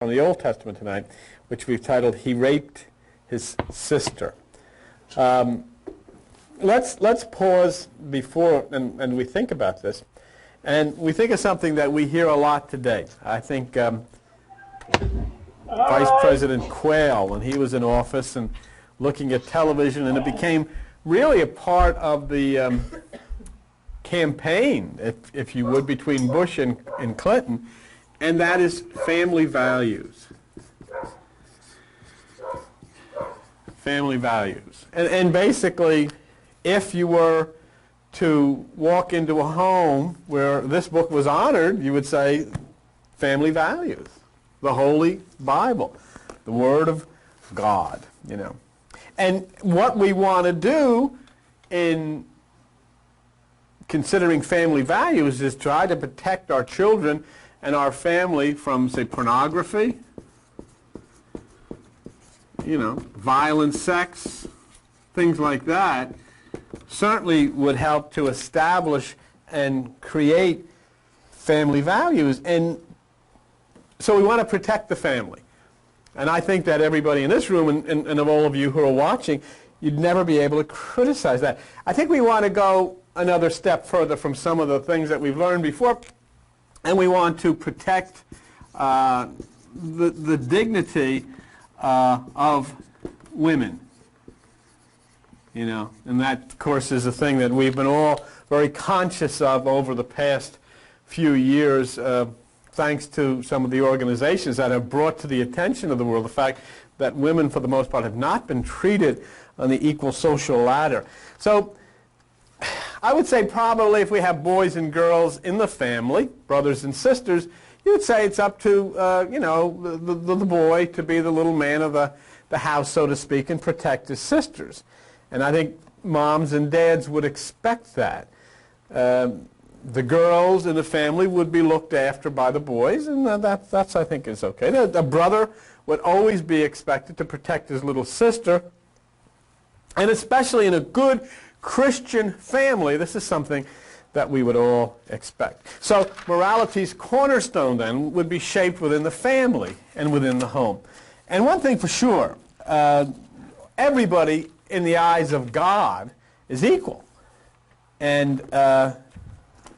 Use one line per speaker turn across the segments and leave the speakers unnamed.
from the Old Testament tonight, which we've titled "He Raped His Sister." Let's pause before and we think about this, and we think of something that we hear a lot today. I think Vice President Quayle, when he was in office and looking at television, and it became really a part of the campaign, if you would, between Bush and Clinton, and that is family values. Family values. And basically, if you were to walk into a home where this book was honored, you would say family values, the Holy Bible, the Word of God, you know. And what we want to do in considering family values is try to protect our children and our family from, say, pornography, you know, violent sex, things like that, certainly would help to establish and create family values. And so we want to protect the family. And I think that everybody in this room and of all of you who are watching, you'd never be able to criticize that. I think we want to go another step further from some of the things that we've learned before, and we want to protect the dignity of women. You know, and that, of course, is a thing that we've been all very conscious of over the past few years, thanks to some of the organizations that have brought to the attention of the world the fact that women, for the most part, have not been treated on the equal social ladder. So I would say probably if we have boys and girls in the family, brothers and sisters, you would say it's up to, you know, the boy to be the little man of the house, so to speak, and protect his sisters. And I think moms and dads would expect that. The girls in the family would be looked after by the boys, and that's I think, is okay. A brother would always be expected to protect his little sister, and especially in a good Christian family, this is something that we would all expect. So morality's cornerstone, then, would be shaped within the family and within the home. And one thing for sure, everybody in the eyes of God is equal. And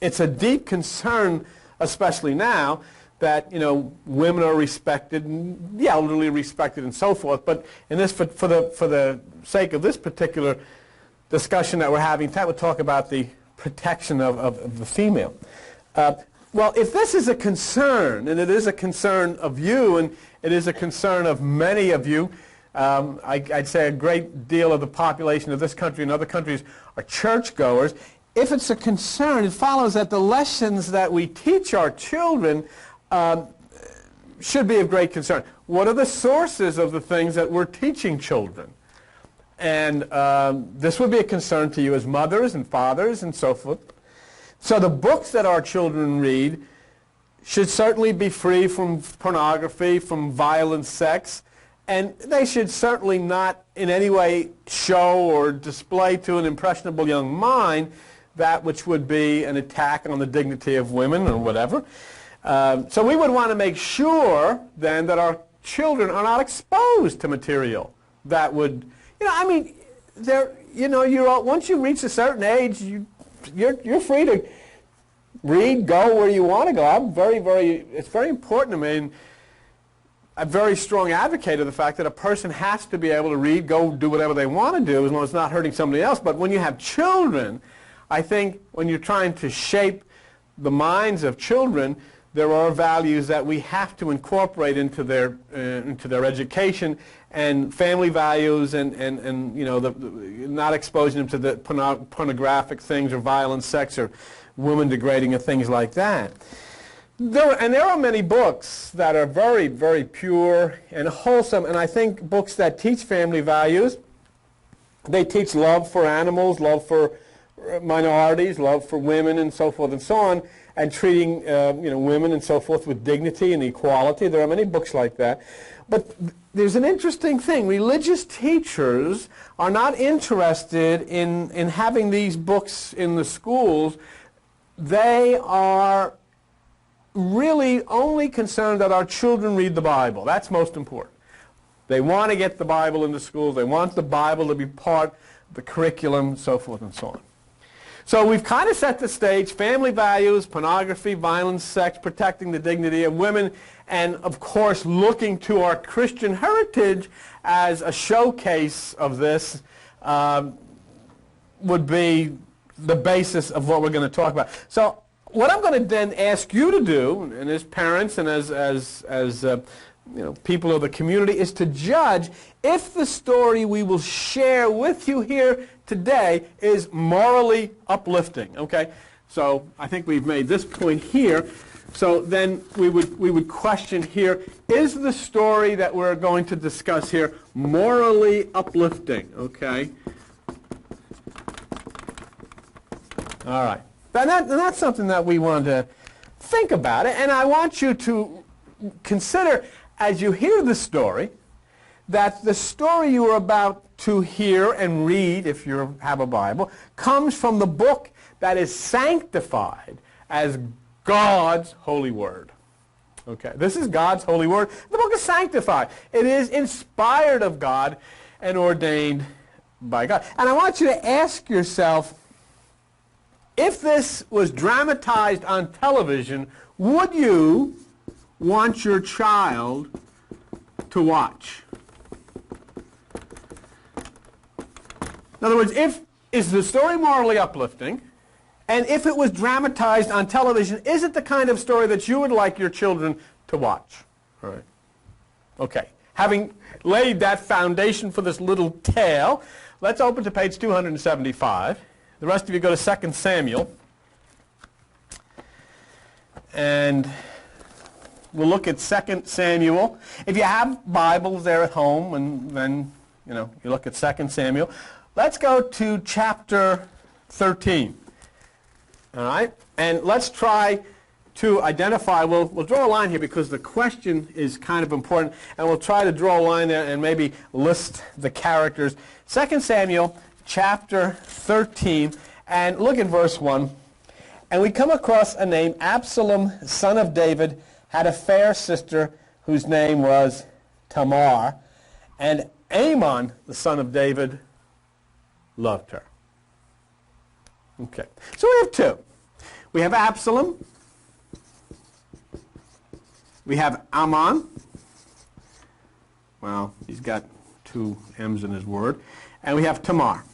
it's a deep concern, especially now, that, you know, women are respected, and the elderly are respected, and so forth. But in this, for the sake of this particular discussion that we're having, that would talk about the protection of the female. Well, if this is a concern, and it is a concern of you, and it is a concern of many of you, I'd say a great deal of the population of this country and other countries are churchgoers. If it's a concern, it follows that the lessons that we teach our children should be of great concern. What are the sources of the things that we're teaching children? And this would be a concern to you as mothers and fathers and so forth. So the books that our children read should certainly be free from pornography, from violent sex, and they should certainly not in any way show or display to an impressionable young mind that which would be an attack on the dignity of women or whatever. So we would want to make sure then that our children are not exposed to material that would, you know, I mean, you know, once you reach a certain age, you're free to read, go where you want to go. It's very important to me, and I'm a very strong advocate of the fact that a person has to be able to read, go do whatever they want to do, as long as it's not hurting somebody else. But when you have children, I think when you're trying to shape the minds of children, there are values that we have to incorporate into their education, and family values, and you know, not exposing them to the pornographic things or violent sex or women degrading and things like that. There are many books that are very, very pure and wholesome, and I think books that teach family values, they teach love for animals, love for minorities, love for women, and so forth and so on, and treating you know, women and so forth with dignity and equality. There are many books like that. But there's an interesting thing. Religious teachers are not interested in having these books in the schools. They are really only concerned that our children read the Bible. That's most important. They want to get the Bible into schools. They want the Bible to be part of the curriculum, so forth and so on. So we've kind of set the stage: family values, pornography, violence, sex, protecting the dignity of women, and of course looking to our Christian heritage as a showcase of this would be the basis of what we're going to talk about. So what I'm going to then ask you to do, and as parents and as people of the community, is to judge if the story we will share with you here today is morally uplifting. Okay, so I think we've made this point here. So then we would question here: is the story that we're going to discuss here morally uplifting? Okay. All right. And that's something that we want to think about it, and I want you to consider as you hear the story that the story you are about to hear and read, if you have a Bible, comes from the book that is sanctified as God's holy word. Okay, this is God's holy word. The book is sanctified. It is inspired of God and ordained by God. And I want you to ask yourself, if this was dramatized on television, would you want your child to watch? In other words, is the story morally uplifting? And if it was dramatized on television, is it the kind of story that you would like your children to watch? All right. Okay. Having laid that foundation for this little tale, let's open to page 275. The rest of you go to 2 Samuel. And we'll look at 2 Samuel. If you have Bibles there at home, and then you look at 2 Samuel. Let's go to chapter 13. All right? And let's try to identify, we'll draw a line here because the question is kind of important, and we'll try to draw a line there and maybe list the characters. 2 Samuel chapter 13, and look at verse 1. And we come across a name: Absalom, son of David, had a fair sister whose name was Tamar, and Amnon, the son of David, loved her. Okay, so we have two. We have Absalom. We have Amnon. Well, he's got two M's in his word. And we have Tamar.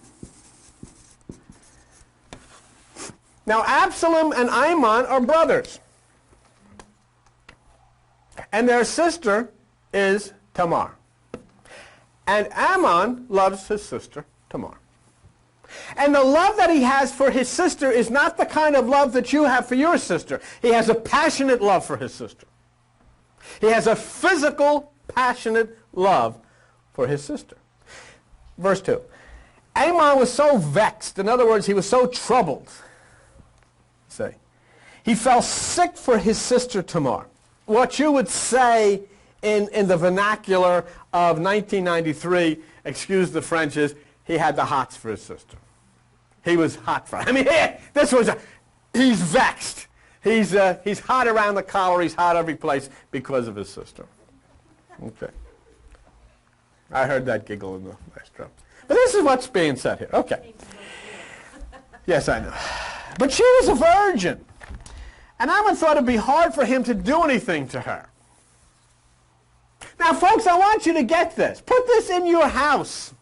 Now, Absalom and Amnon are brothers. And their sister is Tamar. And Amnon loves his sister Tamar. And the love that he has for his sister is not the kind of love that you have for your sister. He has a passionate love for his sister. He has a physical, passionate love for his sister. Verse 2. Amnon was so vexed. In other words, he was so troubled. Say, he fell sick for his sister Tamar. What you would say in the vernacular of 1993, excuse the French, is he had the hots for his sister. He was hot for her. I mean, he's vexed. He's hot around the collar. He's hot every place because of his sister. Okay. I heard that giggle in the last drum. But this is what's being said here. Okay. Yes, I know. But she was a virgin. And Amnon thought it'd be hard for him to do anything to her. Now, folks, I want you to get this. Put this in your house.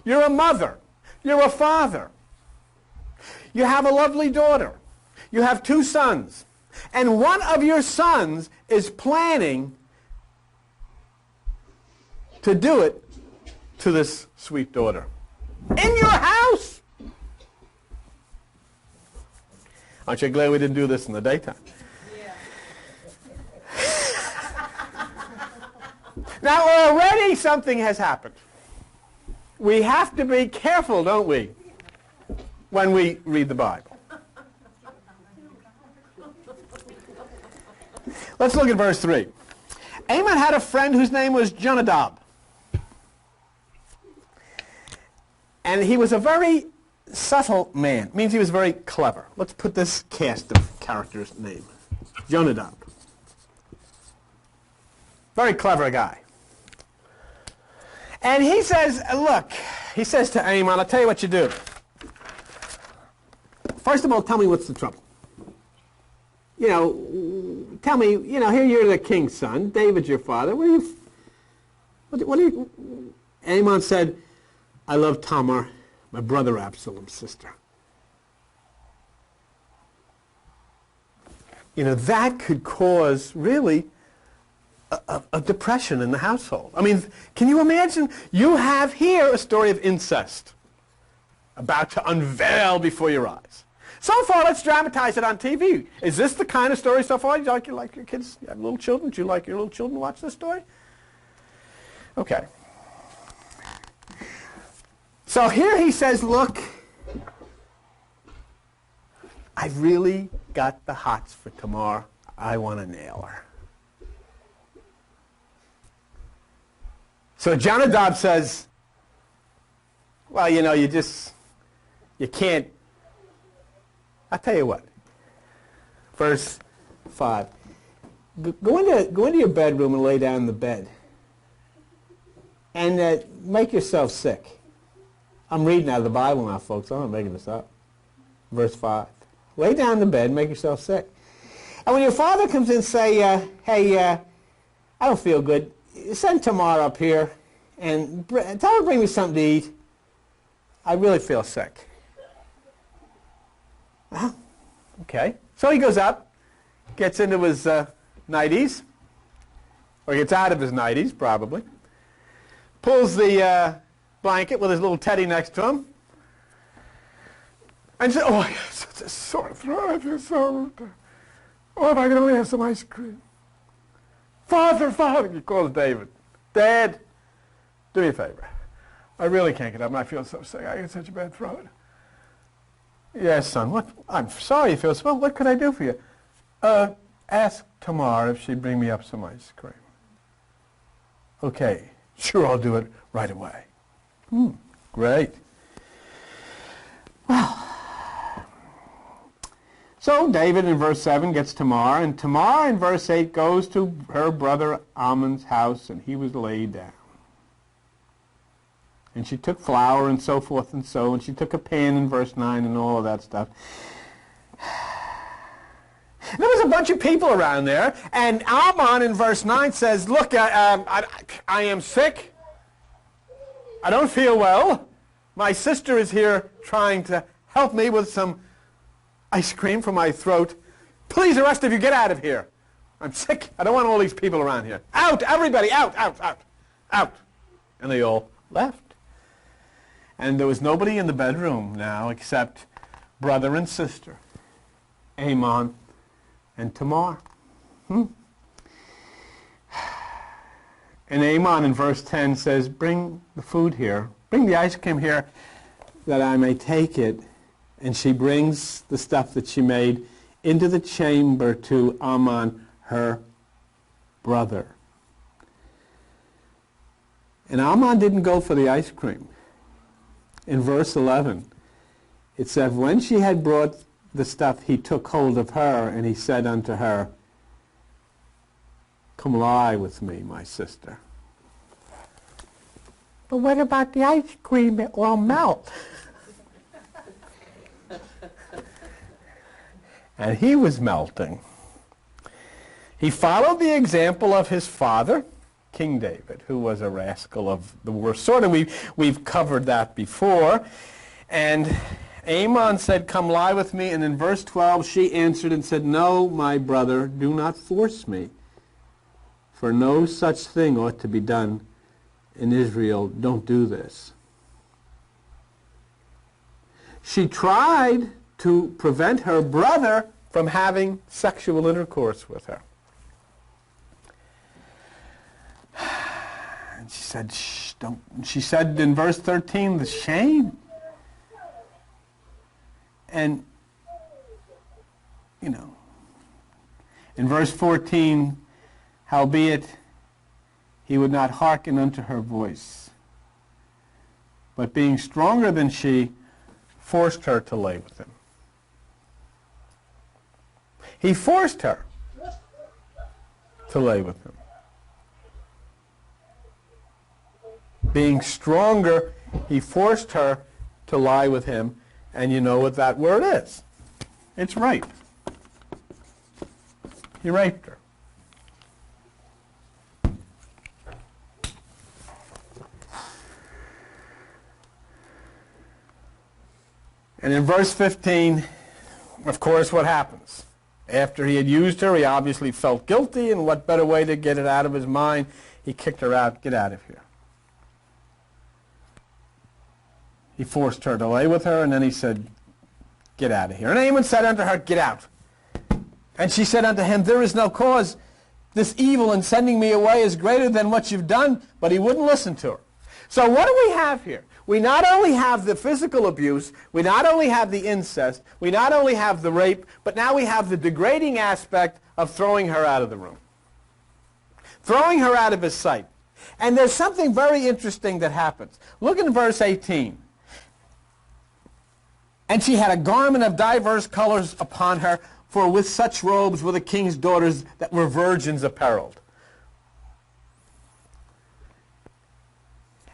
You're a mother. You're a father. You have a lovely daughter. You have two sons. And one of your sons is planning to do it to this sweet daughter. In your house! Aren't you glad we didn't do this in the daytime? Yeah. Now already something has happened. We have to be careful, don't we, when we read the Bible. Let's look at verse 3. Amnon had a friend whose name was Jonadab. And he was a very subtle man. It means he was very clever. Let's put this cast of characters' name. Jonadab. Very clever guy. And he says, look, he says to Amon, I'll tell you what you do. First of all, tell me what's the trouble. You know, tell me, you know, here you're the king's son, David's your father. What do you, Amon said, I love Tamar, my brother Absalom's sister. You know, that could cause really a depression in the household. I mean, can you imagine? You have here a story of incest about to unveil before your eyes. So far, let's dramatize it on TV. Is this the kind of story so far? You like your kids? You have little children? Do you like your little children to watch this story? Okay. So here he says, look, I've really got the hots for Tamar. I want to nail her. So Jonadab says, well, you know, you can't. I'll tell you what. Verse 5. Go into your bedroom and lay down in the bed. And make yourself sick. I'm reading out of the Bible now, folks. I'm not making this up. Verse 5. Lay down in the bed and make yourself sick. And when your father comes in and say, hey, I don't feel good, send Tamar up here and tell her to bring me something to eat. I really feel sick. Okay. So he goes up, gets into his nighties, or gets out of his nighties, probably, pulls the blanket with his little teddy next to him, and says, oh, I have such a sore throat. I feel so... Oh, if I could only have some ice cream. Father, he calls David. Dad, do me a favor. I really can't get up, and I feel so sick. I get such a bad throat. Yes, son. What? I'm sorry you feel so well. What could I do for you? Ask Tamar if she'd bring me up some ice cream. Okay. Sure, I'll do it right away. Great. Well, so David in verse 7 gets Tamar, and Tamar in verse 8 goes to her brother Amnon's house, and he was laid down. And she took flour and so forth and so, and she took a pan in verse 9 and all of that stuff. There was a bunch of people around there, and Ammon in verse 9 says, look, I am sick. I don't feel well. My sister is here trying to help me with some ice cream for my throat. Please, the rest of you, get out of here. I'm sick. I don't want all these people around here. Out, everybody, out, out, out, out. And they all left. And there was nobody in the bedroom now except brother and sister, Amon and Tamar. And Amon in verse 10 says, bring the food here. Bring the ice cream here that I may take it. And she brings the stuff that she made into the chamber to Ammon, her brother. And Ammon didn't go for the ice cream. In verse 11, it said, when she had brought the stuff, he took hold of her, and he said unto her, come lie with me, my sister. But what about the ice cream? It will melt. And he was melting. He followed the example of his father, King David, who was a rascal of the worst sort, and we've covered that before. And Amon said, come lie with me, and in verse 12 she answered and said, no, my brother, do not force me, for no such thing ought to be done in Israel. Don't do this. She tried to prevent her brother from having sexual intercourse with her. And she said, shh, don't. She said in verse 13, the shame. And, you know, in verse 14, howbeit he would not hearken unto her voice, but being stronger than she, forced her to lay with him. He forced her. to lay with him. Being stronger, he forced her to lie with him, and you know what that word is. It's rape. He raped her. And in verse 15, of course, what happens? After he had used her, he obviously felt guilty, and what better way to get it out of his mind? He kicked her out. Get out of here. He forced her to lay with her, and then he said, get out of here. And Naaman said unto her, get out. And she said unto him, there is no cause. This evil in sending me away is greater than what you've done. But he wouldn't listen to her. So what do we have here? We not only have the physical abuse, we not only have the incest, we not only have the rape, but now we have the degrading aspect of throwing her out of the room. Throwing her out of his sight. And there's something very interesting that happens. Look in verse 18. And she had a garment of diverse colors upon her, for with such robes were the king's daughters that were virgins apparelled.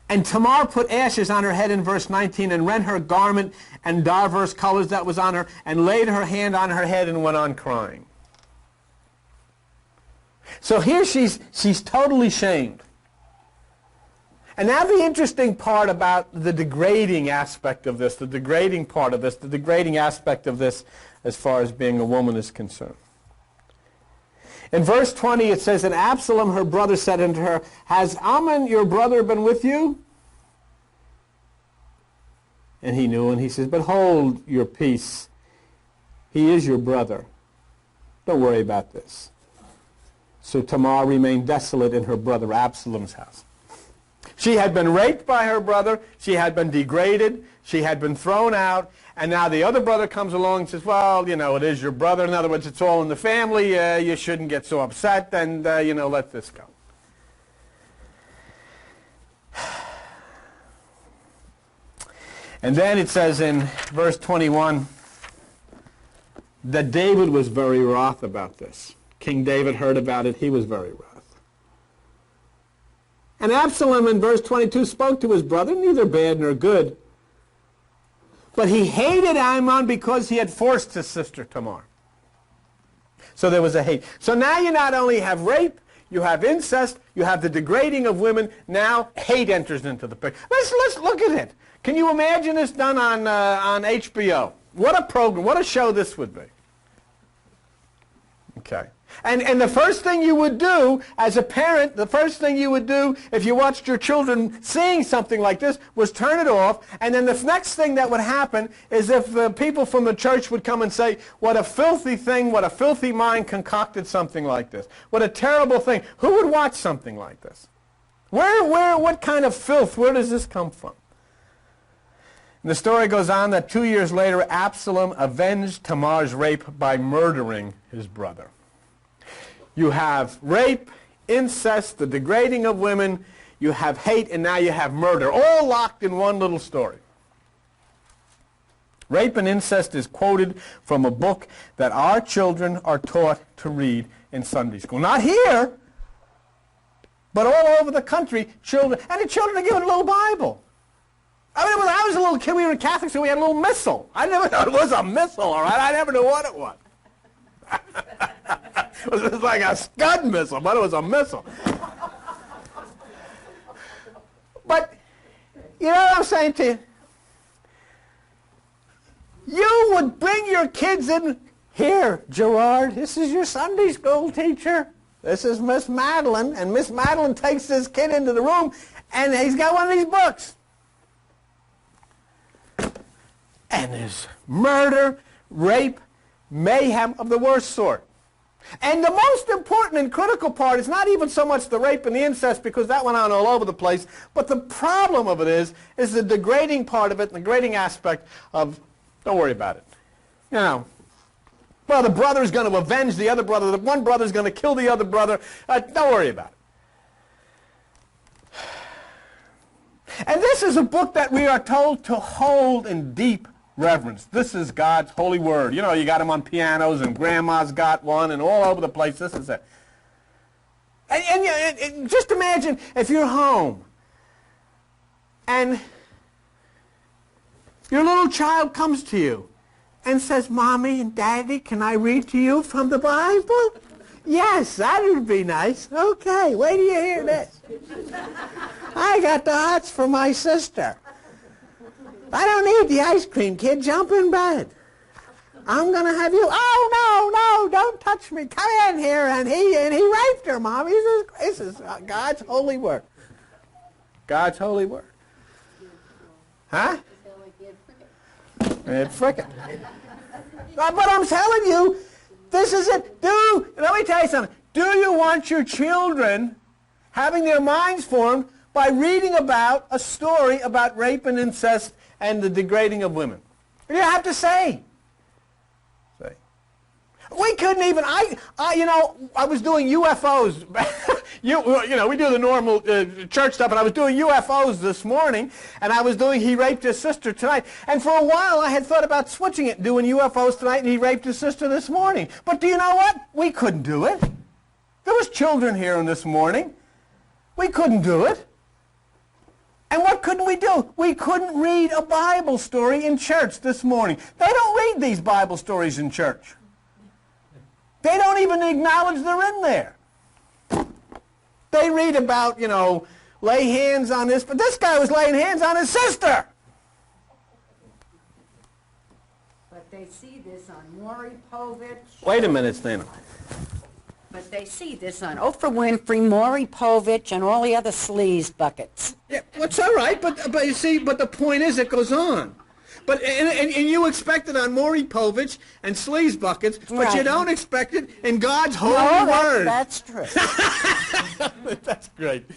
And Tamar put ashes on her head in verse 19, and rent her garment and diverse colors that was on her, and laid her hand on her head and went on crying. So here she's totally shamed. And now the interesting part about the degrading aspect of this, the degrading part of this, the degrading aspect of this as far as being a woman is concerned. In verse 20 it says, and Absalom her brother said unto her, has Amnon your brother been with you? And he knew, and he says, but hold your peace. He is your brother. Don't worry about this. So Tamar remained desolate in her brother Absalom's house. She had been raped by her brother. She had been degraded. She had been thrown out. And now the other brother comes along and says, well, you know, it is your brother. In other words, it's all in the family. You shouldn't get so upset, and, you know, let this go. And then it says in verse 21 that David was very wroth about this. King David heard about it. He was very wroth. And Absalom in verse 22 spoke to his brother, neither bad nor good. But he hated Amnon because he had forced his sister Tamar. So there was a hate. So now you not only have rape, you have incest, you have the degrading of women. Now hate enters into the picture. Let's look at it. Can you imagine this done on HBO? What a program, what a show this would be. Okay. And the first thing you would do as a parent, the first thing you would do if you watched your children seeing something like this was turn it off. And then the next thing that would happen is if the people from the church would come and say, what a filthy thing, what a filthy mind concocted something like this. What a terrible thing. Who would watch something like this? What kind of filth, where does this come from? And the story goes on that 2 years later, Absalom avenged Tamar's rape by murdering his brother. You have rape, incest, the degrading of women, you have hate, and now you have murder, all locked in one little story. Rape and incest is quoted from a book that our children are taught to read in Sunday school. Not here, but all over the country, children, and the children are given a little Bible. I mean, when I was a little kid, we were in Catholic school, we had a little missal. I never thought it was a missal, all right? I never knew what it was. It was like a Scud missile, but it was a missile. But, you know what I'm saying to you? You would bring your kids in. Here, Gerard, this is your Sunday school teacher. This is Miss Madeline. And Miss Madeline takes this kid into the room, and he's got one of these books. And there's murder, rape, mayhem of the worst sort. And the most important and critical part is not even so much the rape and the incest, because that went on all over the place, but the problem of it is the degrading part of it, the degrading aspect of, don't worry about it. You know, well, the brother's going to avenge the other brother, the one brother's going to kill the other brother, don't worry about it. And this is a book that we are told to hold in deep reverence. This is God's holy word. You know, you got them on pianos, and grandma's got one, and all over the place. This is it. And just imagine if you're home and your little child comes to you and says, Mommy and Daddy, can I read to you from the Bible? Yes, that would be nice. Okay, wait till you hear this. I got the hots for my sister. I don't need the ice cream, kid. Jump in bed. I'm going to have you. Oh, no, don't touch me. Come in here. And he raped her, Mom. This is God's holy word. God's holy word. Huh? It's frickin'. But I'm telling you, this is it. Let me tell you something. Do you want your children having their minds formed by reading about a story about rape and incest and the degrading of women? What do you have to say? We couldn't even, I was doing UFOs. We do the normal church stuff, and I was doing UFOs this morning, and I was doing He Raped His Sister tonight. And for a while, I had thought about switching it, doing UFOs tonight, and He Raped His Sister this morning. But do you know what? We couldn't do it. There was children here this morning. We couldn't do it. And what couldn't we do? We couldn't read a Bible story in church this morning. They don't read these Bible stories in church. They don't even acknowledge they're in there. They read about, lay hands on this, but this guy was laying hands on his sister.
But they see this on Maury Povich.
Wait a minute, Stana.
But they see this on Oprah Winfrey, Maury Povich, and all the other sleaze buckets.
Yeah, well, it's all right, but you see, but the point is it goes on. But and you expect it on Maury Povich and sleaze buckets, but
right.
You don't expect it in God's holy word.
That's true.
That's great.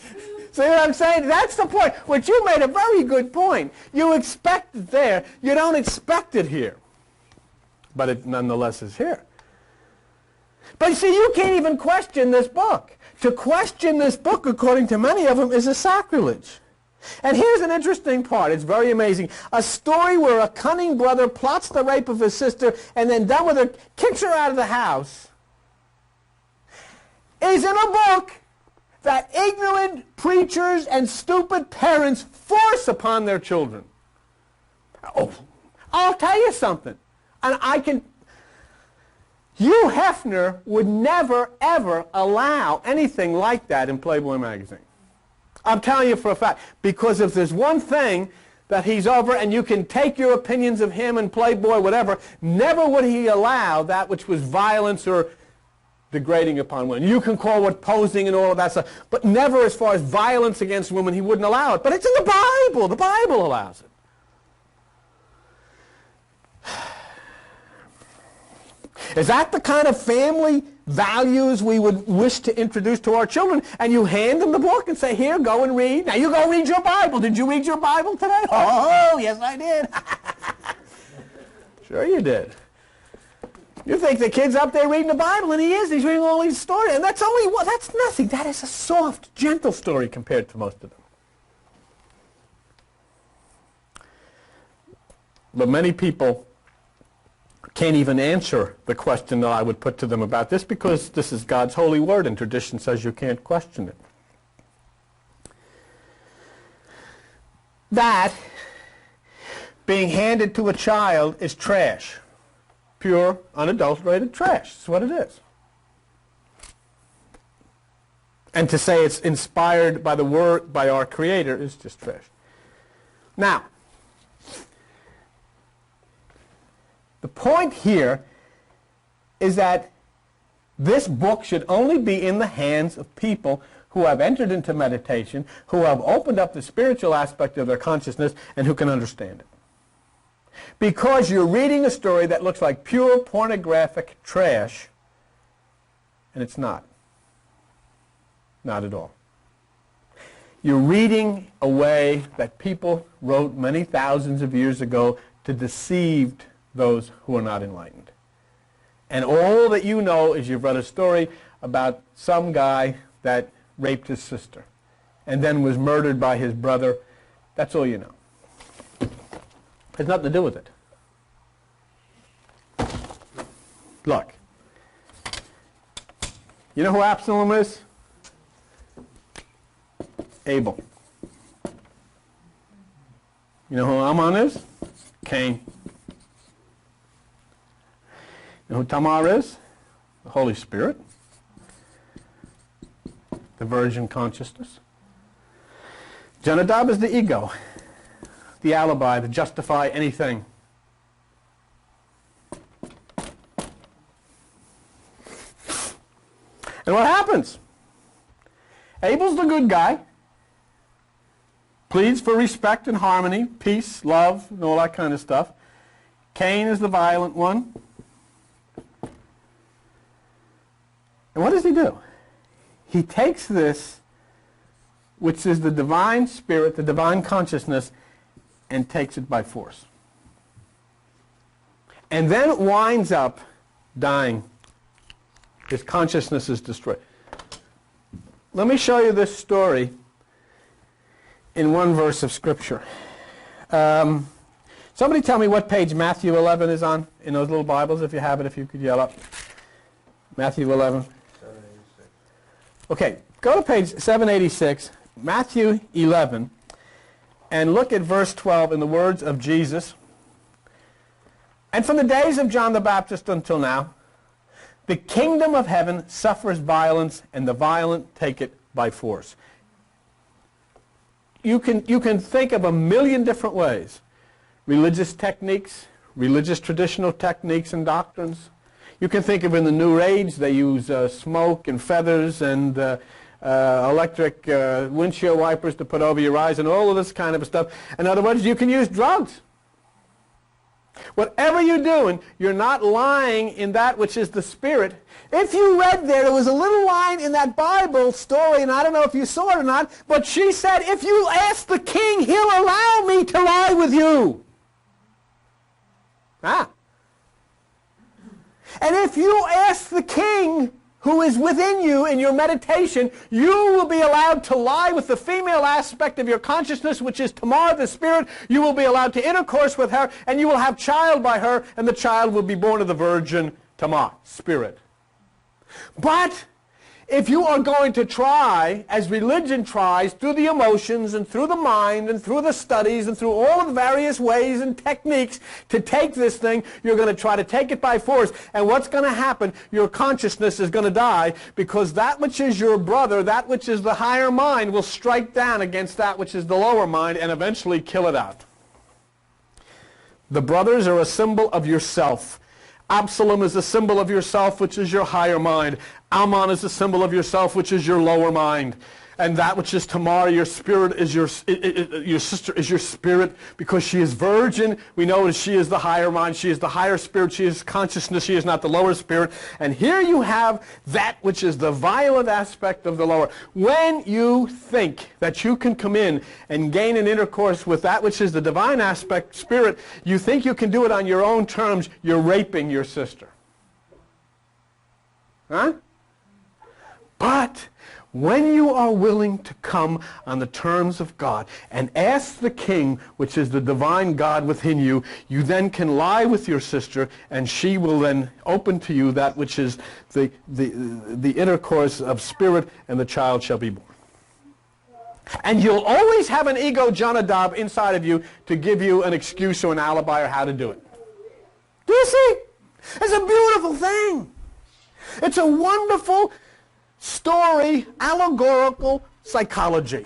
See what I'm saying? That's the point. Which you made a very good point. You expect it there. You don't expect it here. But it nonetheless is here. But you see, you can't even question this book. To question this book, according to many of them, is a sacrilege. And here's an interesting part. It's very amazing. A story where a cunning brother plots the rape of his sister and then done with her, kicks her out of the house, is in a book that ignorant preachers and stupid parents force upon their children. Oh, I'll tell you something. And Hugh Hefner would never, ever allow anything like that in Playboy magazine. I'm telling you for a fact, because if there's one thing that he's over, and you can take your opinions of him and Playboy, whatever, never would he allow that which was violence or degrading upon women. You can call it posing and all of that stuff, but never as far as violence against women, he wouldn't allow it. But it's in the Bible. The Bible allows it. Is that the kind of family values we would wish to introduce to our children? And you hand them the book and say, here, go and read. Now you go read your Bible. Did you read your Bible today? Oh, yes, I did. Sure you did. You think the kid's up there reading the Bible, and he is. He's reading all these stories. And that's nothing. That is a soft, gentle story compared to most of them. But many people can't even answer the question that I would put to them about this, because this is God's holy word and tradition says you can't question it. That being handed to a child is trash. Pure, unadulterated trash. That's what it is. And to say it's inspired by the word, by our Creator, is just trash. Now, the point here is that this book should only be in the hands of people who have entered into meditation, who have opened up the spiritual aspect of their consciousness, and who can understand it. Because you're reading a story that looks like pure pornographic trash, and it's not. Not at all. You're reading a way that people wrote many thousands of years ago to deceive those who are not enlightened. And all that you know is you've read a story about some guy that raped his sister and then was murdered by his brother. That's all you know. Has nothing to do with it. Look. You know who Absalom is? Abel. You know who Ammon is? Cain. You know who Tamar is? The Holy Spirit. The virgin consciousness. Jonadab is the ego, the alibi, to justify anything. And what happens? Abel's the good guy, pleads for respect and harmony, peace, love, and all that kind of stuff. Cain is the violent one. And what does he do? He takes this, which is the divine spirit, the divine consciousness, and takes it by force. And then it winds up dying. His consciousness is destroyed. Let me show you this story in one verse of Scripture. Somebody tell me what page Matthew 11 is on in those little Bibles, if you have it, if you could yell up. Matthew 11.
786.
Okay, go to page 786, Matthew 11, and look at verse 12 in the words of Jesus. And from the days of John the Baptist until now, the kingdom of heaven suffers violence, and the violent take it by force. You can think of a million different ways. Religious techniques, religious traditional techniques and doctrines. You can think of in the New Age, they use smoke and feathers and electric windshield wipers to put over your eyes and all of this kind of stuff. In other words, you can use drugs. Whatever you're doing, you're not lying in that which is the Spirit. If you read there was a little line in that Bible story, and I don't know if you saw it or not, but she said, if you ask the king, he'll allow me to lie with you. Ah. And if you ask the king who is within you in your meditation, you will be allowed to lie with the female aspect of your consciousness, which is Tamar, the spirit. You will be allowed to intercourse with her, and you will have child by her, and the child will be born of the virgin Tamar, spirit. But if you are going to try, as religion tries, through the emotions and through the mind and through the studies and through all of the various ways and techniques to take this thing, you're going to try to take it by force. And what's going to happen? Your consciousness is going to die, because that which is your brother, that which is the higher mind, will strike down against that which is the lower mind and eventually kill it out. The brothers are a symbol of yourself. Absalom is a symbol of yourself, which is your higher mind. Ammon is a symbol of yourself, which is your lower mind. And that which is Tamar, your spirit, is your sister is your spirit, because she is virgin. We know that she is the higher mind. She is the higher spirit. She is consciousness. She is not the lower spirit. And here you have that which is the violent aspect of the lower. When you think that you can come in and gain an intercourse with that which is the divine aspect, spirit, you think you can do it on your own terms, you're raping your sister. Huh? But when you are willing to come on the terms of God and ask the king, which is the divine God within you, you then can lie with your sister, and she will then open to you that which is the intercourse of spirit, and the child shall be born. And you'll always have an ego Jonadab inside of you to give you an excuse or an alibi or how to do it. Do you see? It's a beautiful thing. It's a wonderful story, allegorical psychology.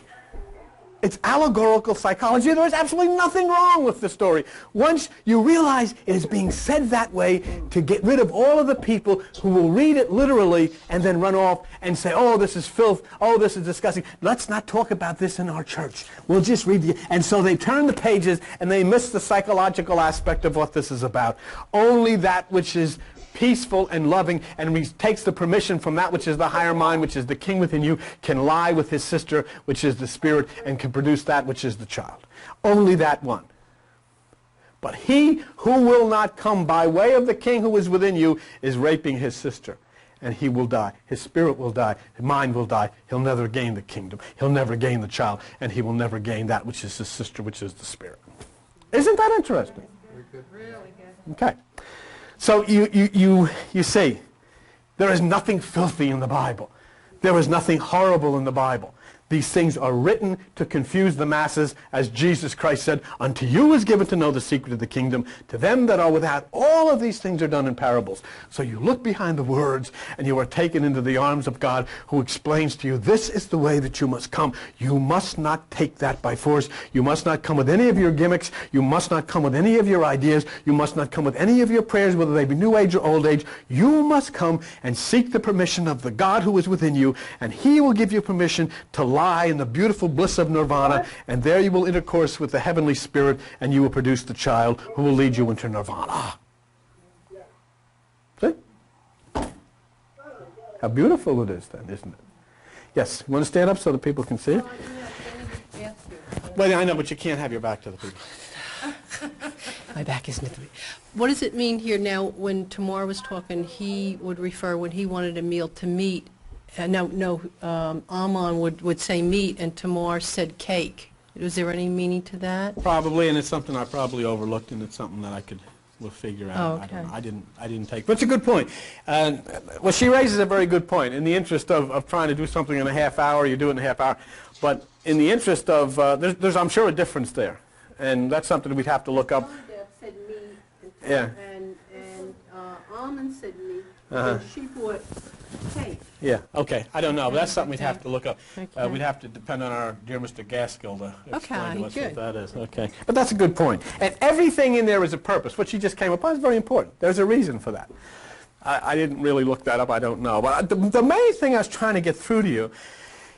It's allegorical psychology. There is absolutely nothing wrong with the story. Once you realize it is being said that way to get rid of all of the people who will read it literally and then run off and say, oh, this is filth, oh, this is disgusting. Let's not talk about this in our church. We'll just read the... And so they turn the pages and they miss the psychological aspect of what this is about. Only that which is peaceful and loving, and takes the permission from that which is the higher mind, which is the king within you, can lie with his sister, which is the spirit, and can produce that which is the child. Only that one. But he who will not come by way of the king who is within you is raping his sister, and he will die. His spirit will die. His mind will die. He'll never gain the kingdom. He'll never gain the child, and he will never gain that which is his sister, which is the spirit. Isn't that interesting?
Really good.
Okay. So you see, there is nothing filthy in the Bible. There is nothing horrible in the Bible. These things are written to confuse the masses, as Jesus Christ said, unto you is given to know the secret of the kingdom. To them that are without, all of these things are done in parables. So you look behind the words, and you are taken into the arms of God, who explains to you, this is the way that you must come. You must not take that by force. You must not come with any of your gimmicks. You must not come with any of your ideas. You must not come with any of your prayers, whether they be new age or old age. You must come and seek the permission of the God who is within you, and he will give you permission to lie in the beautiful bliss of nirvana, and there you will intercourse with the heavenly spirit, and you will produce the child who will lead you into nirvana. See? How beautiful it is then, isn't it? Yes, you want to stand up so that people can see it? Well, I know, but you can't have your back to the people.
My back isn't to me. What does it mean here now, when Tamar was talking, he would refer, when he wanted a meal, to meat? Ammon would say meat, and Tamar said cake. Was there any meaning to that?
Probably, and it's something I probably overlooked, and it's something that we'll figure out.
Oh, okay.
I don't know. I didn't take, but it's a good point. Well, she raises a very good point. In the interest of trying to do something in a half hour, you do it in a half hour. But in the interest of, there's I'm sure a difference there, and that's something we'd have to look up.
Jonadab said meat,
Yeah.
and Ammon said meat,
Uh-huh.
and she bought cake.
Yeah, okay. I don't know, but that's something we'd have to look up.
Okay.
We'd have to depend on our dear Mr. Gaskill to explain to us
good.
what that is. Okay. But that's a good point. And everything in there is a purpose. What she just came upon is very important. There's a reason for that. I didn't really look that up. I don't know. But the main thing I was trying to get through to you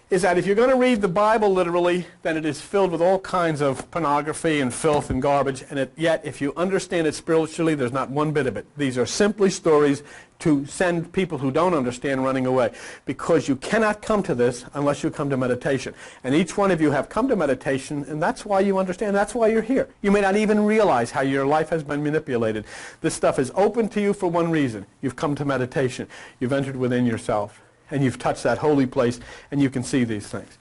is that if you're going to read the Bible literally, then it is filled with all kinds of pornography and filth and garbage, and yet if you understand it spiritually, there's not one bit of it. These are simply stories to send people who don't understand running away, because you cannot come to this unless you come to meditation. And each one of you have come to meditation, and that's why you understand. That's why you're here. You may not even realize how your life has been manipulated. This stuff is open to you for one reason. You've come to meditation. You've entered within yourself, and you've touched that holy place, and you can see these things.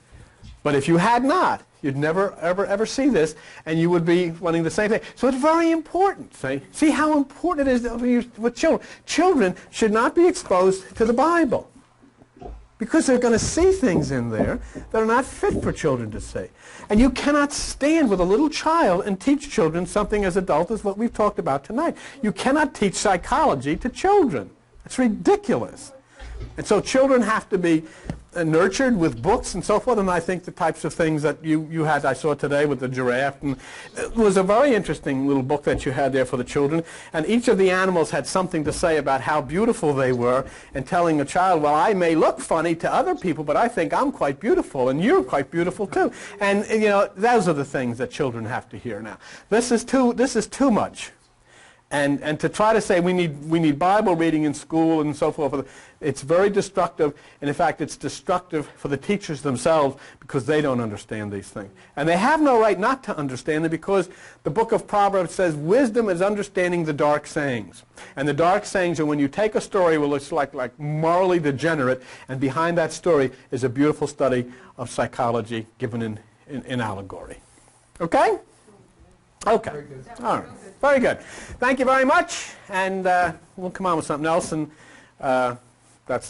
But if you had not, you'd never, ever see this, and you would be running the same thing. So it's very important. See how important it is with children. Children should not be exposed to the Bible, because they're going to see things in there that are not fit for children to see. And you cannot stand with a little child and teach children something as adult as what we've talked about tonight. You cannot teach psychology to children. It's ridiculous. And so children have to be nurtured with books and so forth, and I think the types of things that you had, I saw today with the giraffe, and it was a very interesting little book that you had there for the children, and each of the animals had something to say about how beautiful they were, and telling a child, well, I may look funny to other people, but I think I'm quite beautiful, and you're quite beautiful too. And you know, those are the things that children have to hear now. This is too much. And to try to say we need Bible reading in school and so forth, it's very destructive. And in fact, it's destructive for the teachers themselves, because they don't understand these things. And they have no right not to understand them, because the book of Proverbs says wisdom is understanding the dark sayings. And the dark sayings are when you take a story where it's like morally degenerate, and behind that story is a beautiful study of psychology given in allegory. Okay? Okay.
Very good.
All right. Very good. Thank you very much. And we'll come on with something else. And that's that.